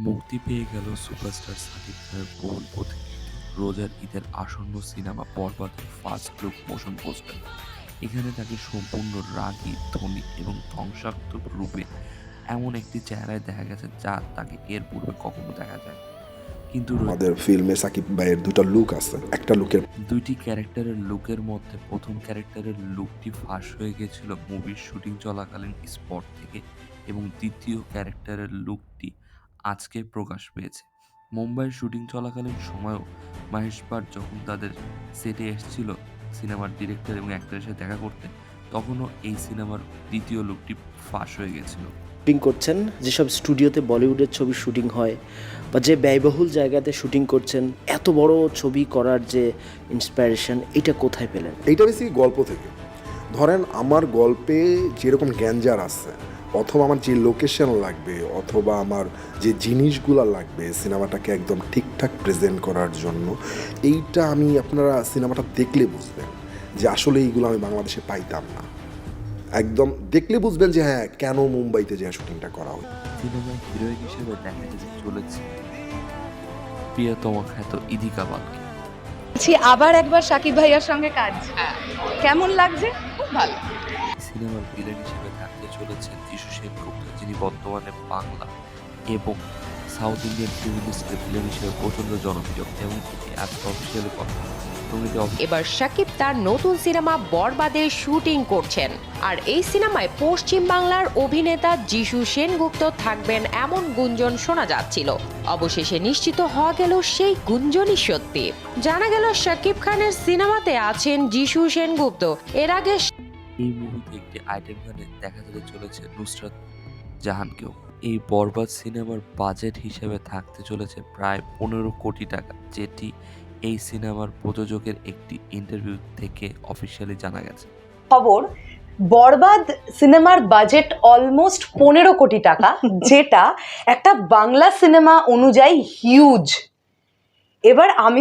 মুক্তি পেয়ে গেল সুপারস্টার সাকিব খানের বহুল প্রতীক্ষিত রোজার ঈদের আসন্ন সিনেমা বরবাদের ফার্স্ট লুক মোশন পোস্টার। এখানে তাকে সম্পূর্ণ রাগী, ধনী এবং ধ্বংসাত্মক রূপে এমন একটি চেহারায় দেখা গেছে যা তাকে এর পূর্বে কখনো দেখা যায়। কিন্তু আমাদের ফিল্মে সাকিব ভাইয়ের দুটো লুক আছে। একটা লুকের দুইটি ক্যারেক্টারের লুকের মধ্যে প্রথম ক্যারেক্টারের লুকটি ফাঁস হয়ে গেছিল মুভির শুটিং চলাকালীন স্পট থেকে, এবং দ্বিতীয় ক্যারেক্টারের লুকটি আজকে প্রকাশ পেয়েছে। মুম্বাইয়ের শুটিং চলাকালীন সময়ও মহেশ ভাট যখন তাদের সেটে এসেছিল সিনেমার ডিরেক্টর এবং অ্যাক্টরের সাথে দেখা করতে, তখনও এই সিনেমার দ্বিতীয় লুকটি ফাঁস হয়ে গেছিল। শুটিং করছেন, যেসব স্টুডিওতে বলিউডের ছবি শুটিং হয় বা যে ব্যয়বহুল জায়গাতে শুটিং করছেন, এত বড় ছবি করার যে ইন্সপিরেশন, এটা কোথায় পেলেন? এইটা বেশি গল্প থেকে। ধরেন আমার গল্পে যেরকম গ্যাঞ্জার আছে, অথবা আমার যে লোকেশন লাগবে, অথবা আমার যে জিনিসগুলো লাগবে সিনেমাটাকে একদম ঠিকঠাক প্রেজেন্ট করার জন্য, এইটা আমি আপনারা সিনেমাটা দেখলে বুঝবেন যে আসলে এইগুলো আমি বাংলাদেশে পাইতাম না। একদম দেখলে বুঝবেন যে হ্যাঁ, কেন মুম্বাইতে যে শুটিংটা করা হয়। সিনেমায় হিরোইন হিসেবে দেখা যেতে চলেছে প্রিয়তমা খ্যাত ইদিকা পালকে। আবার একবার সাকিব ভাইয়ার সঙ্গে কাজ, কেমন লাগছে? খুব ভালো। সিনেমার ভিলেন হিসেবে থাকতে চলেছেন যিশু সেনগুপ্ত, যিনি বর্তমানে বাংলা এবং সাউথ ইন্ডিয়ান ফিল্মিস্ট্রির ভিলেন হিসেবে প্রচন্ড জনপ্রিয়, এবং এটি আজকে অফিসিয়ালি কথা। এবার শাকিব তার নতুন সিনেমা বরবাদের শুটিং করছেন, আর এই সিনেমায় পশ্চিম বাংলার অভিনেতা যিশু সেনগুপ্ত থাকবেন এমন গুঞ্জন শোনা যাচ্ছিল। অবশেষে নিশ্চিত হওয়া গেল সেই গুঞ্জনই সত্যি। জানা গেল শাকিব খানের সিনেমাতে আছেন যিশু সেনগুপ্ত। এর আগে এই মুভিতে একটি আইটেম গানে দেখা যেতে চলেছে নুসরাত জাহানকেও। এই বরবাদ সিনেমার বাজেট হিসেবে থাকতে চলেছে প্রায় 15 কোটি টাকা, যেটি এই সিনেমার প্রযোজকের একটি ইন্টারভিউ থেকে অফিসিয়ালি জানা গেছে। খবর, বরবাদ সিনেমার বাজেট অলমোস্ট 15 কোটি টাকা, যেটা একটা বাংলা সিনেমা অনুযায়ী হিউজ। এবার আমি